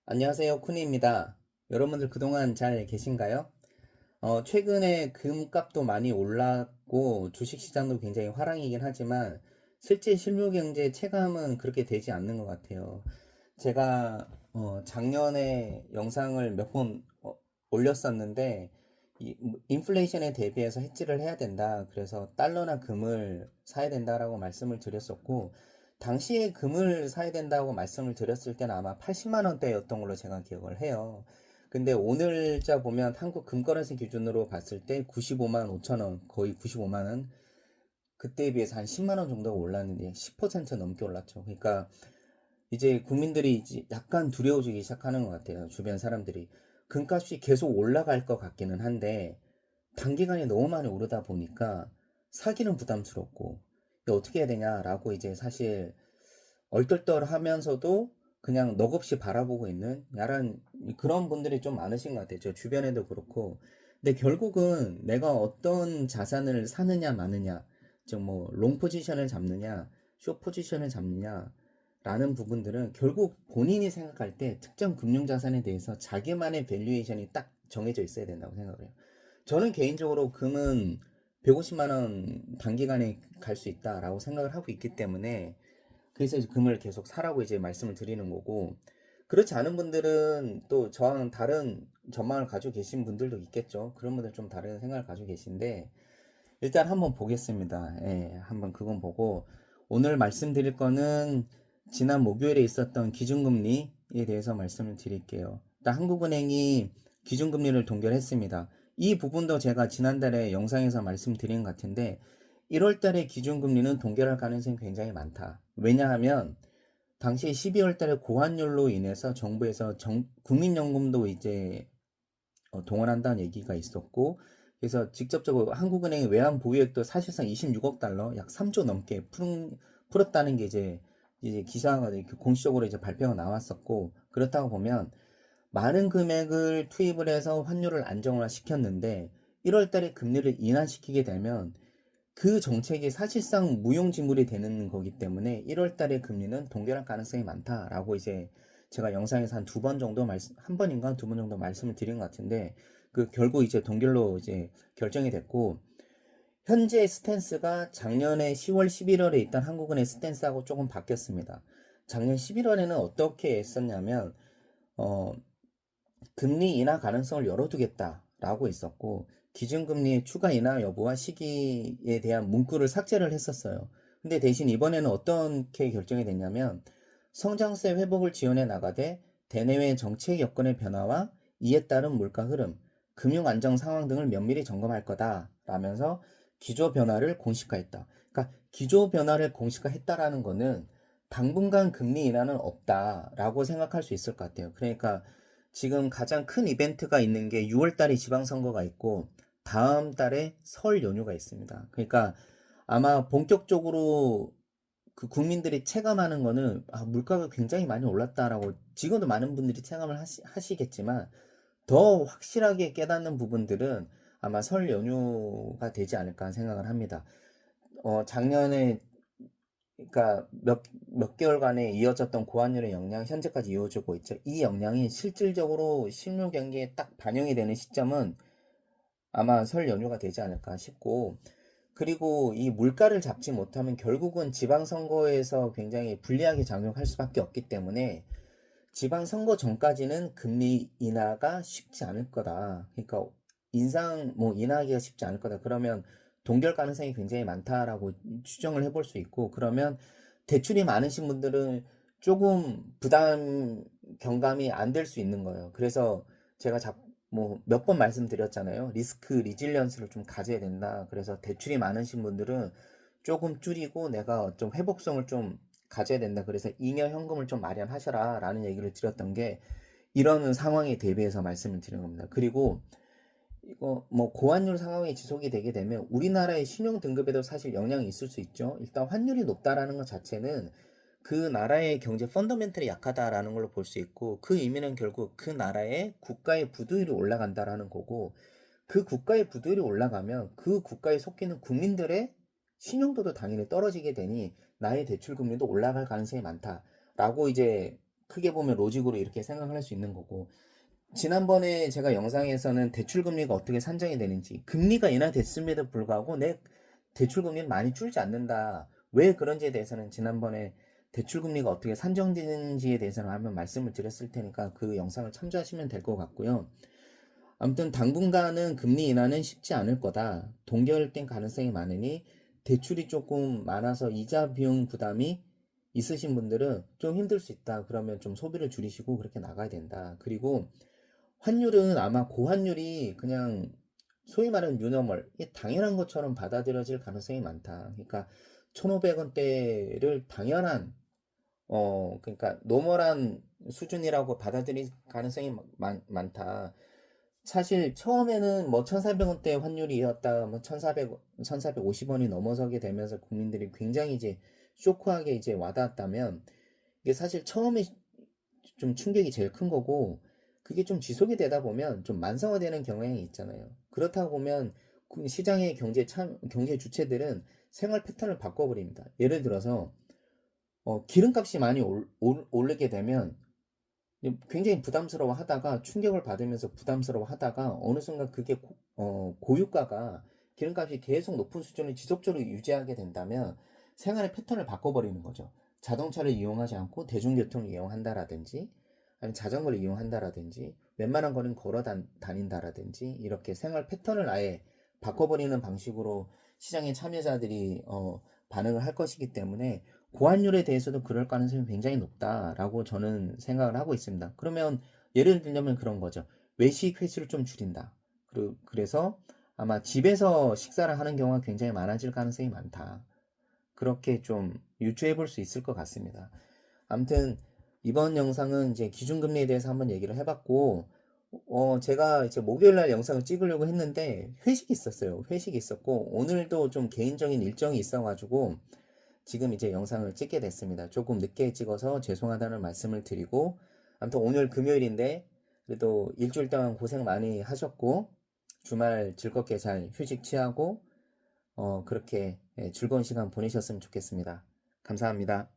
안녕하세요, 쿠니입니다. 여러분들 그동안 잘 계신가요? 최근에 금값도 많이 올랐고 주식시장도 굉장히 화랑이긴 하지만 실제 실물경제 체감은 그렇게 되지 않는 것 같아요. 제가 작년에 영상을 몇 번 올렸었는데 인플레이션에 대비해서 해지를 해야 된다. 그래서 달러나 금을 사야 된다라고 말씀을 드렸었고 당시에 금을 사야 된다고 말씀을 드렸을 때는 아마 80만 원대였던 걸로 제가 기억을 해요. 근데 오늘자 보면 한국 금거래소 기준으로 봤을 때 95만 5천 원, 거의 95만 원. 그때에 비해서 한 10만 원 정도가 올랐는데 10% 넘게 올랐죠. 그러니까 이제 국민들이 이제 약간 두려워지기 시작하는 것 같아요. 주변 사람들이. 금값이 계속 올라갈 것 같기는 한데 단기간에 너무 많이 오르다 보니까 사기는 부담스럽고 이게 어떻게 해야 되냐라고 이제 사실 얼떨떨하면서도 그냥 넋없이 바라보고 있는 야란 그런 분들이 좀 많으신 것 같아요. 저 주변에도 그렇고. 근데 결국은 내가 어떤 자산을 사느냐 마느냐, 즉 뭐 롱 포지션을 잡느냐, 숏 포지션을 잡느냐 라는 부분들은 결국 본인이 생각할 때 특정 금융 자산에 대해서 자기만의 밸류에이션이 딱 정해져 있어야 된다고 생각을 해요. 저는 개인적으로 금은 150만 원 단기간에 갈 수 있다라고 생각을 하고 있기 때문에 그래서 이제 금을 계속 사라고 이제 말씀을 드리는 거고, 그렇지 않은 분들은 또 저와는 다른 전망을 가지고 계신 분들도 있겠죠. 그런 분들 좀 다른 생각을 가지고 계신데 일단 한번 보겠습니다. 예, 한번 그건 보고 오늘 말씀드릴 거는 지난 목요일에 있었던 기준금리에 대해서 말씀을 드릴게요. 일단 한국은행이 기준금리를 동결했습니다. 이 부분도 제가 지난달에 영상에서 말씀드린 것 같은데 1월달에 기준금리는 동결할 가능성이 굉장히 많다. 왜냐하면 당시 12월달에 고환율로 인해서 정부에서 국민연금도 이제 동원한다는 얘기가 있었고, 그래서 직접적으로 한국은행의 외환 보유액도 사실상 26억 달러, 약 3조 넘게 풀었다는 게 이제 기사가 이렇게 공식적으로 이제 발표가 나왔었고, 그렇다고 보면 많은 금액을 투입을 해서 환율을 안정화 시켰는데 1월 달에 금리를 인하시키게 되면 그 정책이 사실상 무용지물이 되는 거기 때문에 1월 달에 금리는 동결할 가능성이 많다라고 이제 제가 영상에서 한 두 번 정도 한 번인가 두 번 정도 말씀을 드린 것 같은데 그 결국 이제 동결로 이제 결정이 됐고 현재 스탠스가 작년에 10월 11월에 있던 한국은행 스탠스하고 조금 바뀌었습니다. 작년 11월에는 어떻게 했었냐면 어, 금리 인하 가능성을 열어두겠다라고 있었고 기준금리의 추가 인하 여부와 시기에 대한 문구를 삭제를 했었어요. 근데 대신 이번에는 어떻게 결정이 됐냐면 성장세 회복을 지원해 나가되 대내외 정책 여건의 변화와 이에 따른 물가 흐름, 금융 안정 상황 등을 면밀히 점검할 거다라면서 기조 변화를 공식화했다. 그러니까 기조 변화를 공식화했다라는 거는 당분간 금리 인하는 없다라고 생각할 수 있을 것 같아요. 그러니까 지금 가장 큰 이벤트가 있는 게 6월달에 지방선거가 있고 다음 달에 설 연휴가 있습니다. 그러니까 아마 본격적으로 그 국민들이 체감하는 거는 물가가 굉장히 많이 올랐다라고 지금도 많은 분들이 체감을 하시겠지만 더 확실하게 깨닫는 부분들은 아마 설 연휴가 되지 않을까 생각을 합니다. 작년에 그러니까 몇 개월간에 이어졌던 고환율의 영향 현재까지 이어지고 있죠. 이 영향이 실질적으로 실물 경기에 딱 반영이 되는 시점은 아마 설 연휴가 되지 않을까 싶고, 그리고 이 물가를 잡지 못하면 결국은 지방선거에서 굉장히 불리하게 작용할 수밖에 없기 때문에 지방선거 전까지는 금리 인하가 쉽지 않을 거다. 그러니까 인하하기가 쉽지 않을 거다. 그러면 동결 가능성이 굉장히 많다라고 추정을 해볼 수 있고, 그러면 대출이 많으신 분들은 조금 부담 경감이 안 될 수 있는 거예요. 그래서 제가 몇 번 말씀드렸잖아요. 리스크 리질리언스를 좀 가져야 된다. 그래서 대출이 많으신 분들은 조금 줄이고 내가 좀 회복성을 좀 가져야 된다. 그래서 잉여 현금을 좀 마련하셔라 라는 얘기를 드렸던 게 이런 상황에 대비해서 말씀을 드린 겁니다. 그리고 이거 뭐 고환율 상황이 지속이 되게 되면 우리나라의 신용 등급에도 사실 영향이 있을 수 있죠. 일단 환율이 높다라는 것 자체는 그 나라의 경제 펀더멘털이 약하다라는 걸로 볼 수 있고 그 의미는 결국 그 나라의 국가의 부도율이 올라간다라는 거고 그 국가의 부도율이 올라가면 그 국가에 속히는 국민들의 신용도도 당연히 떨어지게 되니 나의 대출 금리도 올라갈 가능성이 많다라고 이제 크게 보면 로직으로 이렇게 생각할 수 있는 거고, 지난번에 제가 영상에서는 대출금리가 어떻게 산정이 되는지, 금리가 인하됐음에도 불구하고 내 대출금리는 많이 줄지 않는다. 왜 그런지에 대해서는 지난번에 대출금리가 어떻게 산정되는지에 대해서는 한번 말씀을 드렸을 테니까 그 영상을 참조하시면 될 것 같고요. 아무튼 당분간은 금리 인하는 쉽지 않을 거다. 동결된 가능성이 많으니 대출이 조금 많아서 이자 비용 부담이 있으신 분들은 좀 힘들 수 있다. 그러면 좀 소비를 줄이시고 그렇게 나가야 된다. 그리고 환율은 아마 고환율이 그냥 소위 말하는 뉴노멀, 당연한 것처럼 받아들여질 가능성이 많다. 그러니까 1,500원대를 당연한 그러니까 노멀한 수준이라고 받아들일 가능성이 많다. 사실 처음에는 뭐 1,400원대 환율이었다가 뭐 1,450원이 넘어서게 되면서 국민들이 굉장히 이제 쇼크하게 이제 와닿았다면, 이게 사실 처음에 좀 충격이 제일 큰 거고, 그게 좀 지속이 되다 보면 좀 만성화되는 경향이 있잖아요. 그렇다고 보면 그 시장의 경제 주체들은 생활 패턴을 바꿔버립니다. 예를 들어서 기름값이 많이 오르게 되면 굉장히 부담스러워 하다가, 충격을 받으면서 부담스러워 하다가 어느 순간 그게 고유가가, 기름값이 계속 높은 수준을 지속적으로 유지하게 된다면 생활의 패턴을 바꿔버리는 거죠. 자동차를 이용하지 않고 대중교통을 이용한다라든지, 아니면 자전거를 이용한다라든지, 웬만한 거는 걸어 다닌다라든지, 이렇게 생활 패턴을 아예 바꿔버리는 방식으로 시장의 참여자들이 반응을 할 것이기 때문에 고환율에 대해서도 그럴 가능성이 굉장히 높다라고 저는 생각을 하고 있습니다. 그러면 예를 들면 그런 거죠. 외식 횟수를 좀 줄인다. 그래서 아마 집에서 식사를 하는 경우가 굉장히 많아질 가능성이 많다. 그렇게 좀 유추해 볼 수 있을 것 같습니다. 아무튼 이번 영상은 이제 기준금리에 대해서 한번 얘기를 해봤고, 제가 이제 목요일 날 영상을 찍으려고 했는데 회식이 있었어요. 회식이 있었고, 오늘도 좀 개인적인 일정이 있어가지고 지금 이제 영상을 찍게 됐습니다. 조금 늦게 찍어서 죄송하다는 말씀을 드리고, 아무튼 오늘 금요일인데 그래도 일주일 동안 고생 많이 하셨고, 주말 즐겁게 잘 휴식 취하고 그렇게 즐거운 시간 보내셨으면 좋겠습니다. 감사합니다.